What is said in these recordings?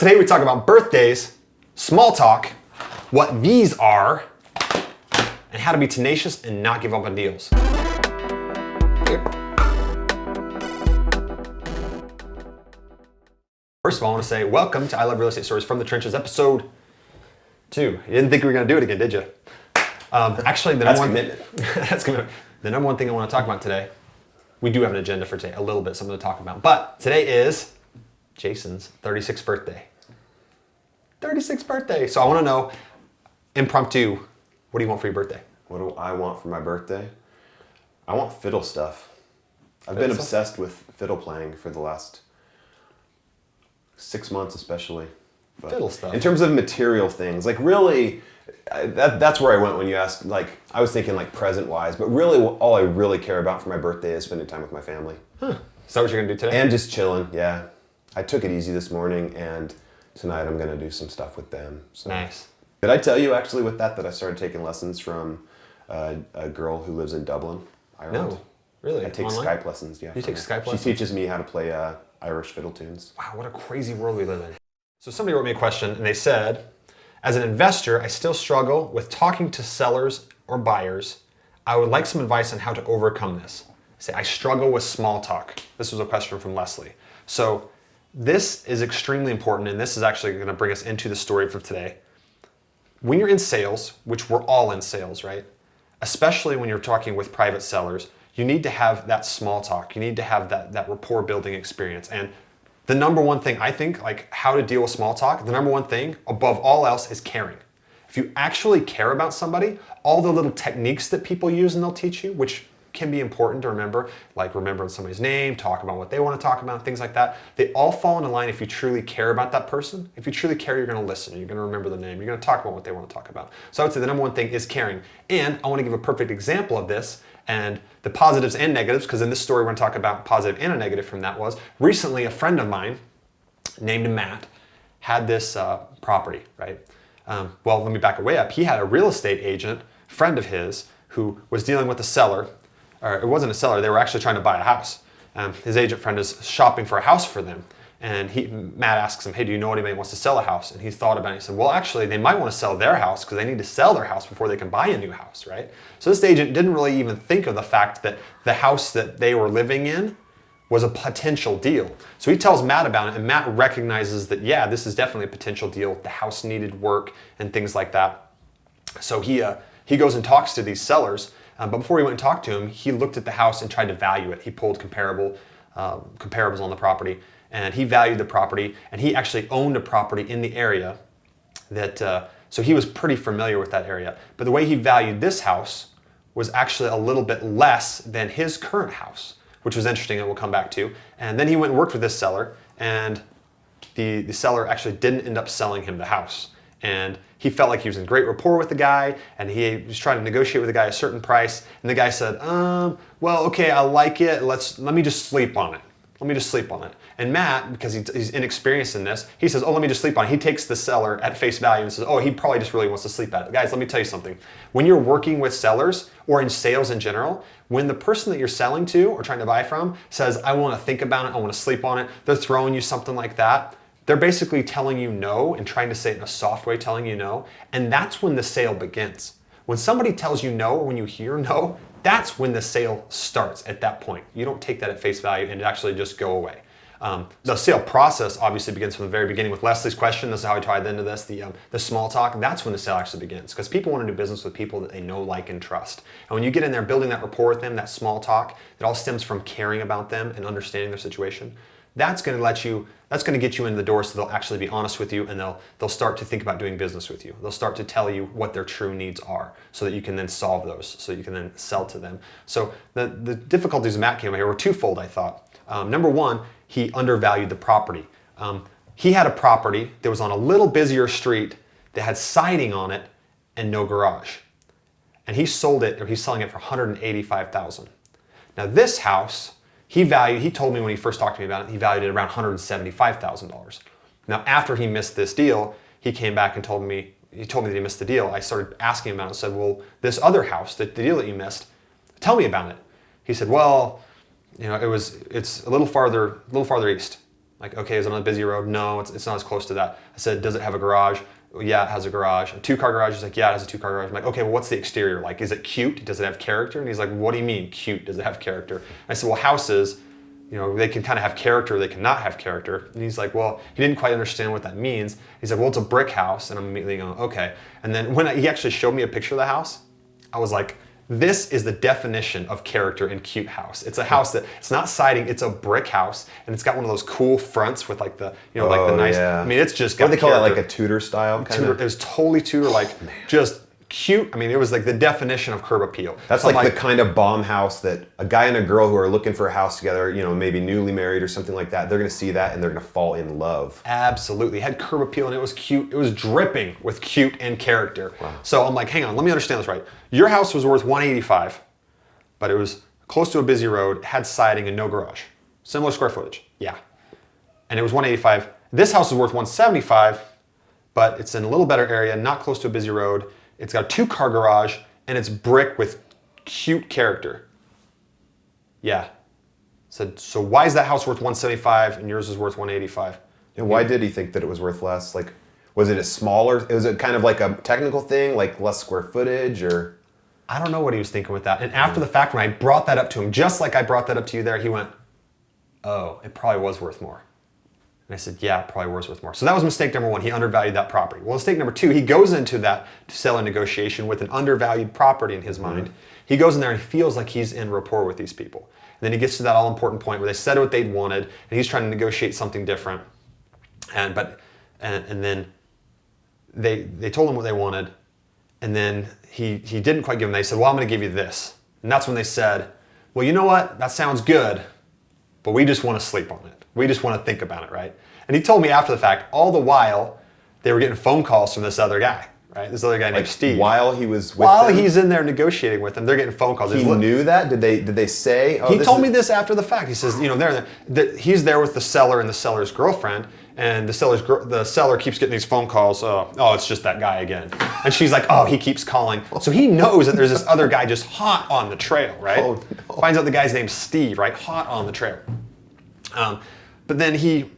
Today we talk about birthdays, small talk, what these are, and how to be tenacious and not give up on deals. First of all, I want to say welcome to I Love Real Estate Stories from the Trenches, episode 2. You didn't think we were going to do it again, did you? Actually, the number one thing I want to talk about today, we do have an agenda for today, a little bit, something to talk about. But today is Jason's 36th birthday. 36th birthday. So I want to know, impromptu, what do you want for your birthday? What do I want for my birthday? I want fiddle stuff. I've been obsessed with fiddle playing for the last 6 months especially. But fiddle stuff. In terms of material things, like really, that's where I went when you asked, like, I was thinking like present-wise, but really all I really care about for my birthday is spending time with my family. Huh. Is that what you're going to do today? And just chilling, yeah. I took it easy this morning, and tonight I'm going to do some stuff with them. So. Nice. Did I tell you actually with that I started taking lessons from a girl who lives in Dublin, Ireland? No, really? I take Online? Skype lessons, yeah. You take Skype lessons? She teaches me how to play Irish fiddle tunes. Wow, what a crazy world we live in. So somebody wrote me a question and they said, as an investor, I still struggle with talking to sellers or buyers. I would like some advice on how to overcome this. I struggle with small talk. This was a question from Leslie. So this is extremely important, and this is actually going to bring us into the story for today. When you're in sales, which we're all in sales, right? Especially when you're talking with private sellers, you need to have that small talk. You need to have that rapport building experience. And the number one thing, I think, like how to deal with small talk, the number one thing above all else is caring. If you actually care about somebody, all the little techniques that people use and they'll teach you, which can be important to remember, like remembering somebody's name, talk about what they want to talk about, things like that, they all fall into line if you truly care about that person. If you truly care, you're going to listen, you're going to remember the name, you're going to talk about what they want to talk about. So I would say the number one thing is caring. And I want to give a perfect example of this and the positives and negatives, because in this story we're going to talk about positive and a negative from that was, recently a friend of mine named Matt had this property, right? Well, let me back it way up. He had a real estate agent, friend of his, who was dealing with a seller, or it wasn't a seller, they were actually trying to buy a house. His agent friend is shopping for a house for them. And Matt asks him, hey, do you know anybody who wants to sell a house? And he thought about it. He said, well, actually, they might want to sell their house because they need to sell their house before they can buy a new house, right? So this agent didn't really even think of the fact that the house that they were living in was a potential deal. So he tells Matt about it, and Matt recognizes that, yeah, this is definitely a potential deal. The house needed work and things like that. So he goes and talks to these sellers. But before he went and talked to him, he looked at the house and tried to value it. He pulled comparables on the property, and he valued the property, and he actually owned a property in the area that, so he was pretty familiar with that area. But the way he valued this house was actually a little bit less than his current house, which was interesting and we'll come back to. And then he went and worked with this seller, and the seller actually didn't end up selling him the house. And he felt like he was in great rapport with the guy, and he was trying to negotiate with the guy a certain price. And the guy said, well, okay, I like it. Let me just sleep on it. Let me just sleep on it. And Matt, because he's inexperienced in this, he says, oh, let me just sleep on it. He takes the seller at face value and says, oh, he probably just really wants to sleep at it. Guys, let me tell you something. When you're working with sellers or in sales in general, when the person that you're selling to or trying to buy from says, I want to think about it, I want to sleep on it, they're throwing you something like that, they're basically telling you no and trying to say it in a soft way, telling you no. And that's when the sale begins. When somebody tells you no, or when you hear no, that's when the sale starts at that point. You don't take that at face value and actually just go away. The sale process obviously begins from the very beginning with Leslie's question. This is how I tied into this, the small talk. That's when the sale actually begins, because people want to do business with people that they know, like, and trust. And when you get in there building that rapport with them, that small talk, it all stems from caring about them and understanding their situation. That's going to get you in the door, so they'll actually be honest with you, and they'll start to think about doing business with you. They'll start to tell you what their true needs are, so that you can then solve those, so you can then sell to them. So the difficulties Matt came here were twofold, I thought. Number one, he undervalued the property. He had a property that was on a little busier street that had siding on it and no garage. And he sold it, or he's selling it for $185,000. Now this house, he told me when he first talked to me about it, he valued it around $175,000. Now, after he missed this deal, he came back and told me that he missed the deal. I started asking him about it and said, well, this other house, the deal that you missed, tell me about it. He said, well, it's a little farther east. Like, okay, is it on a busy road? No, it's not as close to that. I said, does it have a garage? Well, yeah, it has a garage. A 2-car garage? He's like, yeah, it has a 2-car garage. I'm like, okay, well, what's the exterior like? Is it cute? Does it have character? And he's like, what do you mean cute? Does it have character? And I said, well, houses, they can kind of have character, they cannot have character. And he's like, well, he didn't quite understand what that means. He's like, well, it's a brick house. And I'm immediately going, okay. And then when he actually showed me a picture of the house, I was like, this is the definition of character in cute house. It's a house that, it's not siding, it's a brick house, and it's got one of those cool fronts with like the, like the nice, yeah. I mean, it's just got What do they call character. it, like a Tudor style kind of? It was totally Tudor, like just cute. I mean, it was like the definition of curb appeal. That's like the kind of bomb house that a guy and a girl who are looking for a house together, maybe newly married or something like that, they're going to see that and they're going to fall in love. Absolutely. It had curb appeal and it was cute. It was dripping with cute and character. Wow. So I'm like, hang on, let me understand this right. Your house was worth $185, but it was close to a busy road, had siding and no garage. Similar square footage. Yeah. And it was $185. This house is worth $175, but it's in a little better area, not close to a busy road. It's got a 2-car garage, and it's brick with cute character. Yeah. Said, so why is that house worth $175 and yours is worth $185? And why did he think that it was worth less? Like, was it a smaller, was it kind of like a technical thing, like less square footage, or? I don't know what he was thinking with that. And after the fact, when I brought that up to him, just like I brought that up to you there, he went, oh, it probably was worth more. And I said, yeah, it probably was worth more. So that was mistake number 1. He undervalued that property. Well, mistake number 2, he goes into that seller negotiation with an undervalued property in his mind. He goes in there and he feels like he's in rapport with these people. And then he gets to that all-important point where they said what they'd wanted, and he's trying to negotiate something different. And then they told him what they wanted, and then he didn't quite give them. They said, well, I'm going to give you this. And that's when they said, well, you know what? That sounds good, but we just want to sleep on it. We just want to think about it, right? And he told me after the fact, all the while, they were getting phone calls from this other guy, right? This other guy named Steve. While he was with While them? he's in there negotiating with them, they're getting phone calls. He knew that? Did they say? Oh, he told me this after the fact. He says, he's there with the seller and the seller's girlfriend, and the seller keeps getting these phone calls. Oh, it's just that guy again. And she's like, oh, he keeps calling. So he knows that there's this other guy just hot on the trail, right? Oh, no. Finds out the guy's name's Steve, right? Hot on the trail. But then he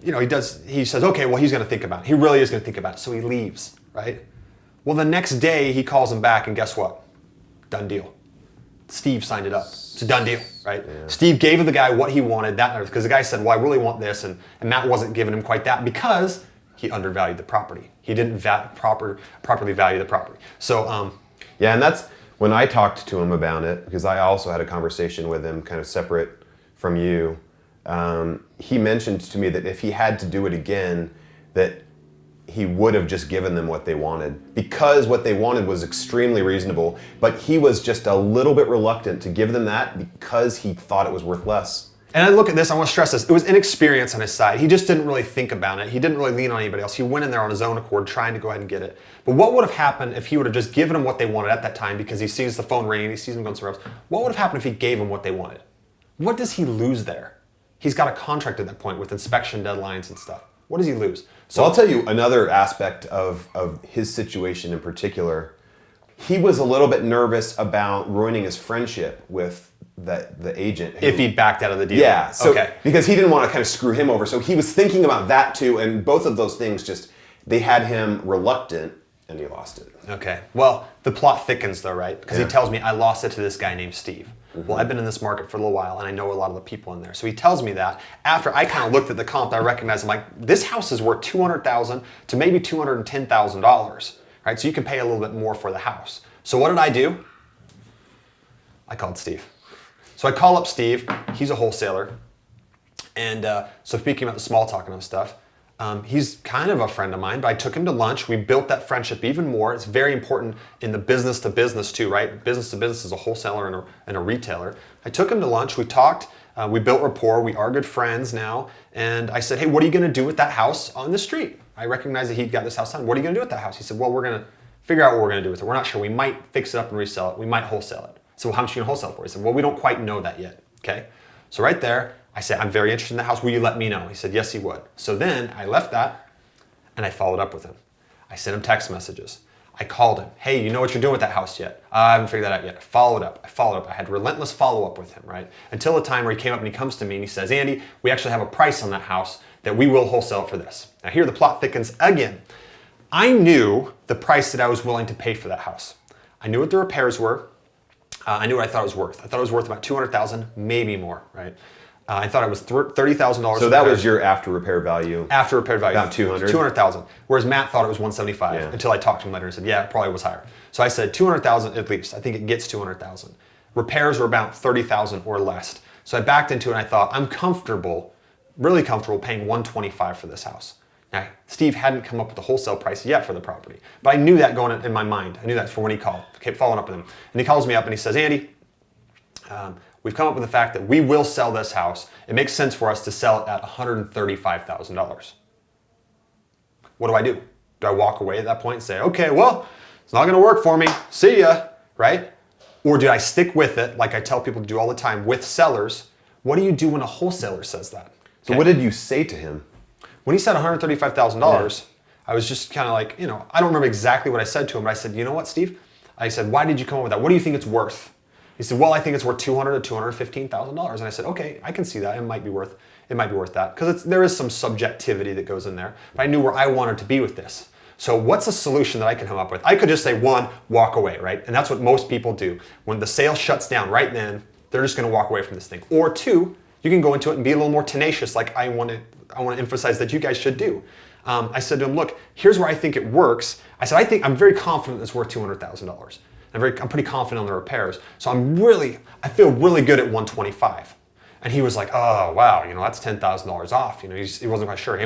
says, okay, well, he's going to think about it. He really is going to think about it. So he leaves, right? Well, the next day he calls him back, and guess what? Done deal. Steve signed it up. It's a done deal, right? Yeah. Steve gave the guy what he wanted, because the guy said, well, I really want this, and Matt wasn't giving him quite that because he undervalued the property. He didn't properly value the property. So, yeah, and that's when I talked to him about it, because I also had a conversation with him kind of separate from you. He mentioned to me that if he had to do it again, that he would have just given them what they wanted, because what they wanted was extremely reasonable, but he was just a little bit reluctant to give them that because he thought it was worth less. And I look at this, I want to stress this, it was inexperience on his side. He just didn't really think about it. He didn't really lean on anybody else. He went in there on his own accord trying to go ahead and get it. But what would have happened if he would have just given them what they wanted at that time, because he sees the phone ringing, he sees them going somewhere else? What would have happened if he gave them what they wanted? What does he lose there? He's got a contract at that point with inspection deadlines and stuff. What does he lose? So I'll tell you another aspect of his situation in particular. He was a little bit nervous about ruining his friendship with the agent. If he backed out of the deal. Yeah. So, okay. Because he didn't want to kind of screw him over. So he was thinking about that too. And both of those things they had him reluctant, and he lost it. Okay. Well, the plot thickens though, right? Because Yeah. he tells me, I lost it to this guy named Steve. Mm-hmm. Well, I've been in this market for a little while, and I know a lot of the people in there. So he tells me that. After I kind of looked at the comp, I recognized, I'm like, this house is worth $200,000 to maybe $210,000, right? So you can pay a little bit more for the house. So what did I do? I called Steve. So I call up Steve. He's a wholesaler. And so speaking about the small talk and stuff, he's kind of a friend of mine, but I took him to lunch. We built that friendship even more. It's very important in the business to business too, right? Business to business is a wholesaler and a retailer. I took him to lunch. We talked. We built rapport. We are good friends now. And I said, hey, what are you going to do with that house on the street? I recognized that he'd got this house done. What are you going to do with that house? He said, well, we're going to figure out what we're going to do with it. We're not sure. We might fix it up and resell it. We might wholesale it. So how much are you going to wholesale it for? He said, well, we don't quite know that yet. Okay. So right there, I said, I'm very interested in the house. Will you let me know? He said, yes, he would. So then I left that and I followed up with him. I sent him text messages. I called him. Hey, you know what you're doing with that house yet? I haven't figured that out yet. I followed up. I had relentless follow-up with him, right? Until the time where he came up and he comes to me and he says, Andy, we actually have a price on that house that we will wholesale for this. Now here the plot thickens again. I knew the price that I was willing to pay for that house. I knew what the repairs were. I knew what I thought it was worth. I thought it was worth about $200,000, maybe more, right? I thought it was $30,000. So that was your after repair value? After repair value. About 200? 200,000. Whereas Matt thought it was 175 Yeah. until I talked to him later and said, yeah, it probably was higher. So I said 200,000 at least. I think it gets 200,000. Repairs were about 30,000 or less. So I backed into it and I thought, I'm comfortable, really comfortable paying 125 for this house. Now, Steve hadn't come up with the wholesale price yet for the property, but I knew that going in my mind. I knew that for when he called. I kept following up with him. And he calls me up and he says, Andy, we've come up with the fact that we will sell this house. It makes sense for us to sell it at $135,000. What do? Do I walk away at that point and say, okay, well, it's not going to work for me. See ya, right? Or do I stick with it like I tell people to do all the time with sellers? What do you do when a wholesaler says that? So what did you say to him? When he said $135,000, I was just kind of like, I don't remember exactly what I said to him, but I said, you know what, Steve? I said, why did you come up with that? What do you think it's worth? He said, well, I think it's worth $200,000 to $215,000. And I said, okay, I can see that. It might be worth that because there is some subjectivity that goes in there. But I knew where I wanted to be with this. So what's a solution that I can come up with? I could just say, one, walk away, right? And that's what most people do. When the sale shuts down right then, they're just going to walk away from this thing. Or two, you can go into it and be a little more tenacious, like I want to emphasize that you guys should do. I said to him, look, here's where I think it works. I said, I'm very confident it's worth $200,000. I'm pretty confident on the repairs. So I feel really good at 125. And he was like, oh, wow, that's $10,000 off. He wasn't quite sure.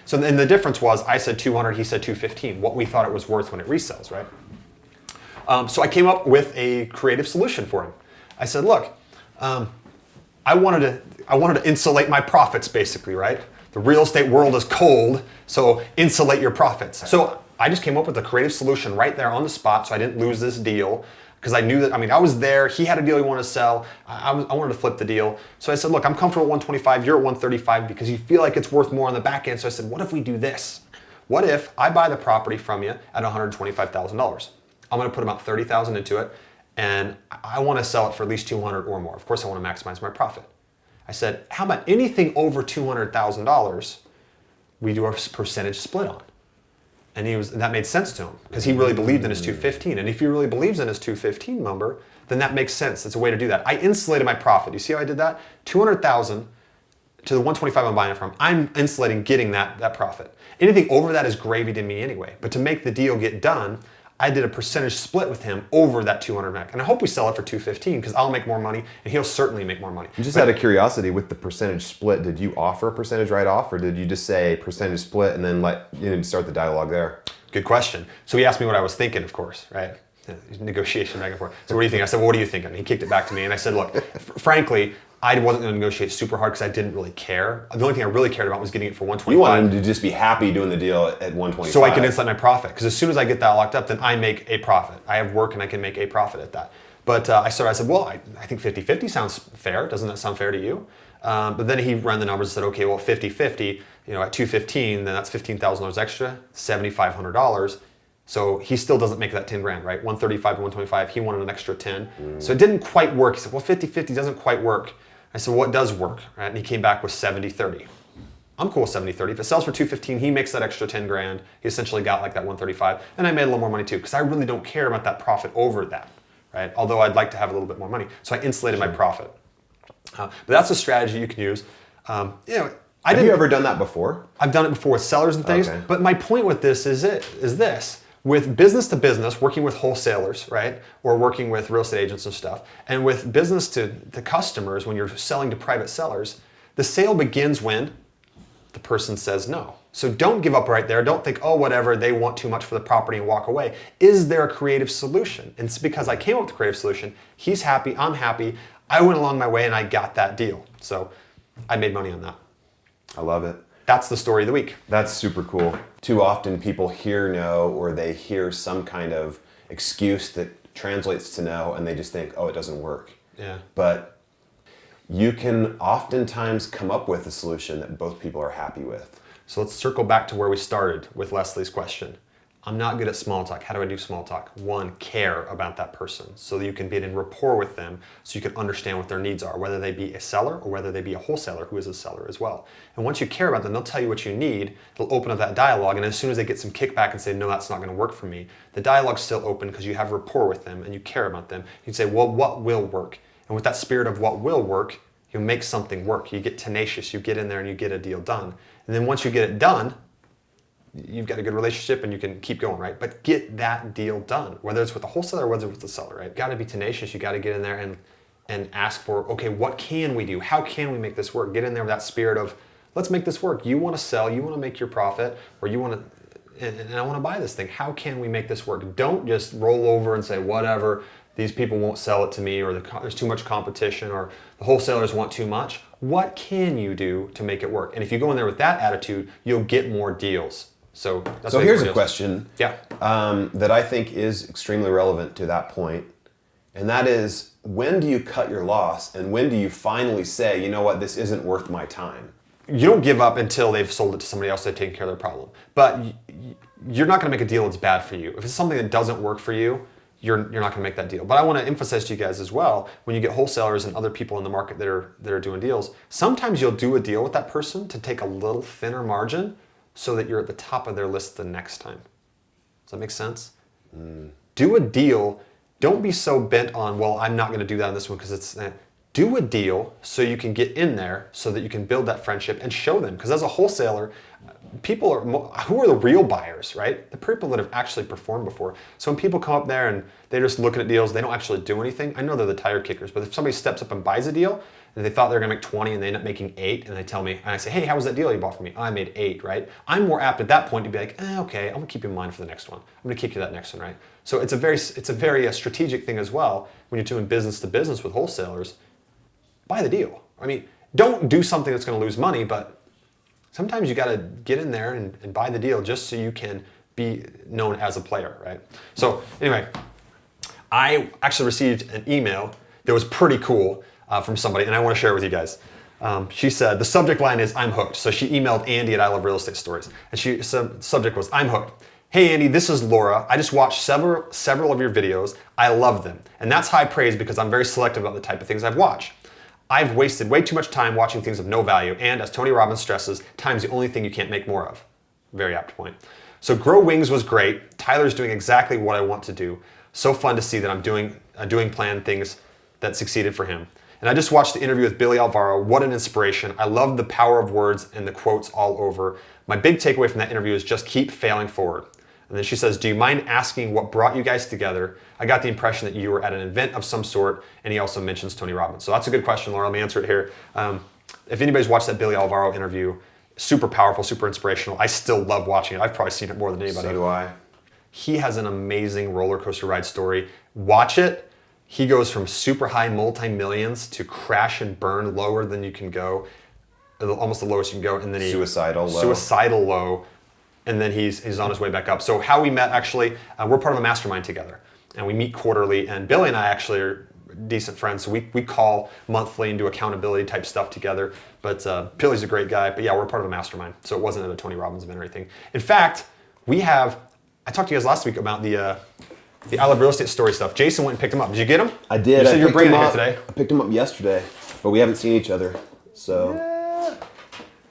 So then the difference was I said 200, he said 215, what we thought it was worth when it resells, right? So I came up with a creative solution for him. I said, look, I wanted to insulate my profits basically, right? The real estate world is cold, so insulate your profits. So I just came up with a creative solution right there on the spot so I didn't lose this deal because I knew that, I was there, he had a deal he wanted to sell, I wanted to flip the deal. So I said, look, I'm comfortable at 125, you're at 135 because you feel like it's worth more on the back end. So I said, what if we do this? What if I buy the property from you at $125,000? I'm gonna put about $30,000 into it and I wanna sell it for at least 200 or more. Of course I wanna maximize my profit. I said, how about anything over $200,000 we do a percentage split on? And that made sense to him because he really believed in his 215. And if he really believes in his 215 number, then that makes sense. It's a way to do that. I insulated my profit. You see how I did that? 200,000 to the 125 I'm buying it from. I'm insulating getting that profit. Anything over that is gravy to me anyway. But to make the deal get done, I did a percentage split with him over that 200 mark. And I hope we sell it for 215 because I'll make more money and he'll certainly make more money. Just out of curiosity, with the percentage split, did you offer a percentage right off or did you just say percentage split and then start the dialogue there? Good question. So he asked me what I was thinking, of course, right? Negotiation back and forth. So what do you think? I said, well, what do you think? And he kicked it back to me and I said, look, frankly, I wasn't going to negotiate super hard because I didn't really care. The only thing I really cared about was getting it for 125. You wanted him to just be happy doing the deal at 125. So I can insulate my profit. Because as soon as I get that locked up, then I make a profit. I have work and I can make a profit at that. But I said, well, I think 50-50 sounds fair. Doesn't that sound fair to you? But then he ran the numbers and said, okay, well, 50-50, at 215, then that's $15,000 extra, $7,500. So he still doesn't make that 10 grand, right? 135 to 125, he wanted an extra 10. So it didn't quite work. He said, well, 50-50 doesn't quite work. I said, what does work? Right? And he came back with 70-30. I'm cool with 70-30. If it sells for 215, he makes that extra 10 grand. He essentially got like that 135. And I made a little more money too, because I really don't care about that profit over that, right? Although I'd like to have a little bit more money. So I insulated my profit. But that's a strategy you can use. Have you ever done that before? I've done it before with sellers and things. Okay. But my point with this is this. With business to business, working with wholesalers, right? Or working with real estate agents and stuff, and with business to customers, when you're selling to private sellers, the sale begins when the person says no. So don't give up right there. Don't think, oh, whatever, they want too much for the property and walk away. Is there a creative solution? And it's because I came up with a creative solution. He's happy, I'm happy. I went along my way and I got that deal. So I made money on that. I love it. That's the story of the week. That's super cool. Too often people hear no or they hear some kind of excuse that translates to no and they just think, oh, it doesn't work. Yeah. But you can oftentimes come up with a solution that both people are happy with. So let's circle back to where we started with Leslie's question. I'm not good at small talk. How do I do small talk? One, care about that person so that you can be in rapport with them so you can understand what their needs are, whether they be a seller or whether they be a wholesaler who is a seller as well. And once you care about them, they'll tell you what you need. They'll open up that dialogue. And as soon as they get some kickback and say, no, that's not going to work for me, the dialogue's still open because you have rapport with them and you care about them. You say, well, what will work? And with that spirit of what will work, you make something work. You get tenacious. You get in there and you get a deal done. And then once you get it done, you've got a good relationship and you can keep going, right? But get that deal done, whether it's with the wholesaler or whether it's with the seller, right? Got to be tenacious. You got to get in there and ask for, okay, what can we do? How can we make this work? Get in there with that spirit of, let's make this work. You want to sell, you want to make your profit, or you want to, and I want to buy this thing. How can we make this work? Don't just roll over and say, whatever, these people won't sell it to me, or there's too much competition, or the wholesalers want too much. What can you do to make it work? And if you go in there with that attitude, you'll get more deals. So here's a question yeah. That I think is extremely relevant to that point. And that is, when do you cut your loss and when do you finally say, you know what, this isn't worth my time? You don't give up until they've sold it to somebody else, they've taken care of their problem. But you're not going to make a deal that's bad for you. If it's something that doesn't work for you, you're not going to make that deal. But I want to emphasize to you guys as well, when you get wholesalers and other people in the market that are doing deals, sometimes you'll do a deal with that person to take a little thinner margin so that you're at the top of their list the next time. Does that make sense? Do a deal. Don't be so bent on, well, I'm not going to do that on this one because it's... Do a deal so you can get in there so that you can build that friendship and show them. Because as a wholesaler, people are, who are the real buyers, right? The people that have actually performed before. So when people come up there and they're just looking at deals, they don't actually do anything. I know they're the tire kickers, but if somebody steps up and buys a deal and they thought they were gonna make 20 and they end up making 8 and they tell me, and I say, hey, how was that deal you bought for me? Oh, I made 8, right? I'm more apt at that point to be like, okay, I'm gonna keep you in mind for the next one. I'm gonna kick you that next one, right? So it's a very strategic thing as well when you're doing business to business with wholesalers. Buy the deal. I mean, don't do something that's going to lose money, but sometimes you got to get in there and buy the deal just so you can be known as a player, right? So anyway, I actually received an email that was pretty cool from somebody, and I want to share it with you guys. She said, the subject line is, I'm hooked. So she emailed Andy at I Love Real Estate Stories, and she said, the subject was, I'm hooked. Hey Andy, this is Laura. I just watched several of your videos. I love them. And that's high praise because I'm very selective about the type of things I've watched. I've wasted way too much time watching things of no value, and as Tony Robbins stresses, time's the only thing you can't make more of. Very apt point. So Grow Wings was great. Tyler's doing exactly what I want to do. So fun to see that I'm doing planned things that succeeded for him. And I just watched the interview with Billy Alvaro. What an inspiration. I love the power of words and the quotes all over. My big takeaway from that interview is just keep failing forward. And then she says, do you mind asking what brought you guys together? I got the impression that you were at an event of some sort, and he also mentions Tony Robbins. So that's a good question, Laura. Let me answer it here. If anybody's watched that Billy Alvaro interview, super powerful, super inspirational. I still love watching it. I've probably seen it more than anybody. So do I. He has an amazing roller coaster ride story. Watch it. He goes from super high multi-millions to crash and burn lower than you can go, almost the lowest you can go, and then Suicidal low. And then he's on his way back up. So how we met, actually, we're part of a mastermind together. And we meet quarterly. And Billy and I actually are decent friends. So we call monthly and do accountability type stuff together. But Billy's a great guy. But yeah, we're part of a mastermind. So it wasn't at a Tony Robbins event or anything. In fact, I talked to you guys last week about the I Love Real Estate Story stuff. Jason went and picked him up. Did you get him? I did. You said you were bringing him here today. I picked him up yesterday, but we haven't seen each other. So...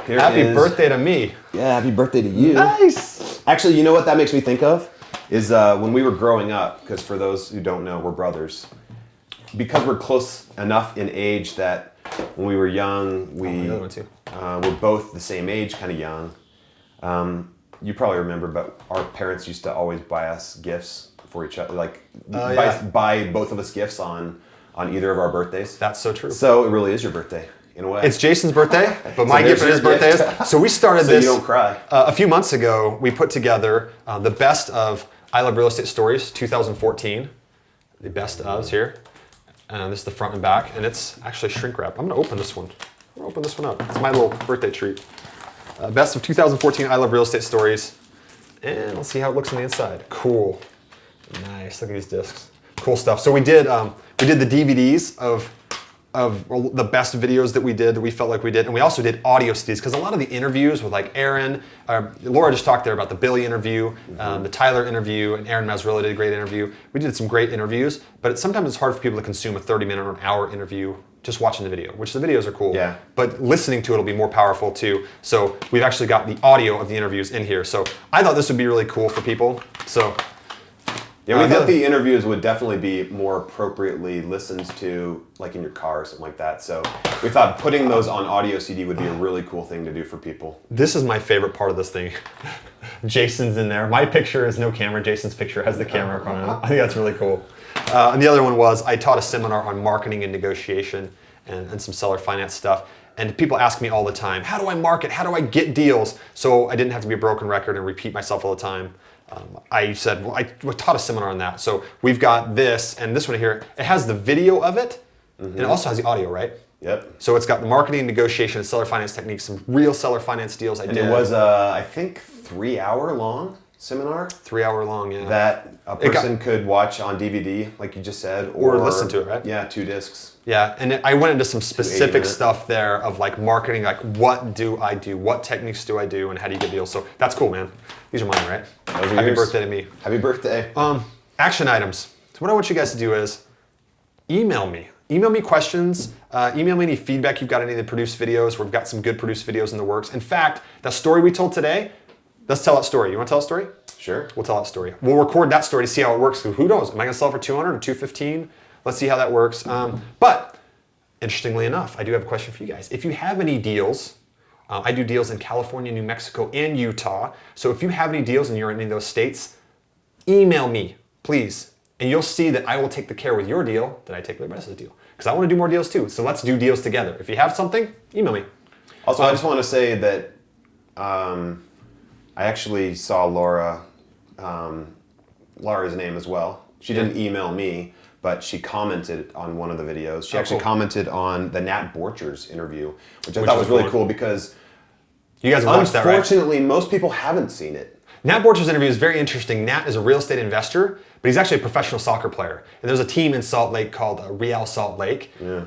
Yeah. Happy birthday to me. Yeah, happy birthday to you. Nice. Actually, you know what that makes me think of? Is when we were growing up, because for those who don't know, we're brothers. Because we're close enough in age that when we were young, we were both the same age, kind of young. You probably remember, but our parents used to always buy us gifts for each other, like buy both of us gifts on either of our birthdays. That's so true. So it really is your birthday. In a way. It's Jason's birthday, but my gift for his birthday is. So we started this. So you don't cry. A few months ago, we put together the best of I Love Real Estate Stories 2014. The best ofs here. This is the front and back, and it's actually shrink wrap. I'm going to open this one. I'm going to open this one up. It's my little birthday treat. Best of 2014 I Love Real Estate Stories. And let's see how it looks on the inside. Cool. Nice. Look at these discs. Cool stuff. So we did the DVDs of of the best videos that we did, that we felt like we did. And we also did audio CDs, because a lot of the interviews with like Aaron, Laura just talked there about the Billy interview, the Tyler interview, and Aaron Mazzarella did a great interview. We did some great interviews, but sometimes it's hard for people to consume a 30-minute or an hour interview just watching the video, which the videos are cool. Yeah. But listening to it will be more powerful too. So we've actually got the audio of the interviews in here. So I thought this would be really cool for people. So yeah, we thought the interviews would definitely be more appropriately listened to, like in your car or something like that. So we thought putting those on audio CD would be a really cool thing to do for people. This is my favorite part of this thing. Jason's in there. My picture is no camera. Jason's picture has the camera in front of it. I think that's really cool. And the other one was I taught a seminar on marketing and negotiation and some seller finance stuff. And people ask me all the time, how do I market? How do I get deals? So I didn't have to be a broken record and repeat myself all the time. I said, well, I taught a seminar on that. So we've got this, and this one here, it has the video of it, and it also has the audio, right? Yep. So it's got the marketing, negotiation, and seller finance techniques, some real seller finance deals I did. And it was, I think, 3-hour long seminar. 3 hour long, yeah. That a person could watch on DVD, like you just said. Or listen to it, right? Yeah, 2 discs. Yeah, and I went into some specific stuff there of like marketing, like what do I do, what techniques do I do, and how do you get deals. So that's cool, man. These are mine, right? Those are Happy yours. birthday to me. Happy birthday. Action items. So what I want you guys to do is email me. Email me questions. Email me any feedback you've got on any of the produced videos. We've got some good produced videos in the works. In fact, that story we told today, let's tell that story. You want to tell a story? Sure. We'll tell that story. We'll record that story to see how it works. Who knows? Am I going to sell for 200 or 215? Let's see how that works. But interestingly enough, I do have a question for you guys. If you have any deals, I do deals in California, New Mexico, and Utah. So if you have any deals and you're in any of those states, email me, please. And you'll see that I will take the care with your deal that I take with the rest of the deal. Because I want to do more deals too. So let's do deals together. If you have something, email me. Also, I just want to say that I actually saw Laura's name as well. She didn't email me, but she commented on one of the videos. She actually commented on the Nat Borchers interview, which I thought was really cool because you guys watched that, right? Unfortunately, most people haven't seen it. Nat Borchers' interview is very interesting. Nat is a real estate investor, but he's actually a professional soccer player. And there's a team in Salt Lake called Real Salt Lake. Yeah.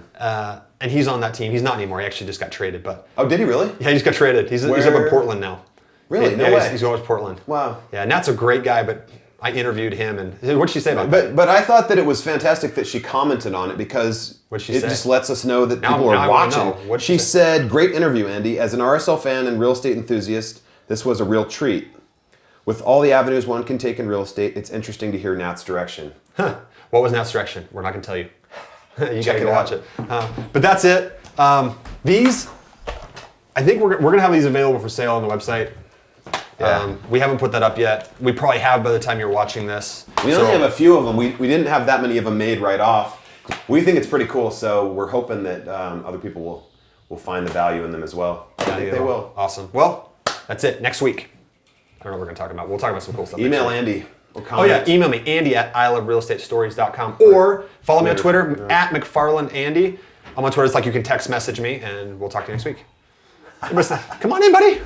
And he's on that team. He's not anymore. He actually just got traded. But oh, did he really? Yeah, he just got traded. He's up in Portland now. Really? No way. He's going to Portland. Wow. Yeah, Nat's a great guy, but I interviewed him, and what'd she say about it? But I thought that it was fantastic that she commented on it because it just lets us know that people are watching. She said, "Great interview, Andy. As an RSL fan and real estate enthusiast, this was a real treat. With all the avenues one can take in real estate, it's interesting to hear Nat's direction." Huh. What was Nat's direction? We're not going to tell you. You got to go watch it. But that's it. These, I think we're going to have these available for sale on the website. Yeah. We haven't put that up yet. We probably have by the time you're watching this. We only have a few of them. We didn't have that many of them made right off. We think it's pretty cool, so we're hoping that other people will find the value in them as well. I think they will. Awesome. Well, that's it. Next week. I don't know what we're going to talk about. We'll talk about some cool stuff. Email Andy. Oh yeah, email me, Andy at iloverealestatestories.com, or follow me on Twitter at McFarlandAndy. I'm on Twitter. It's like you can text message me, and we'll talk to you next week. Come on in, buddy.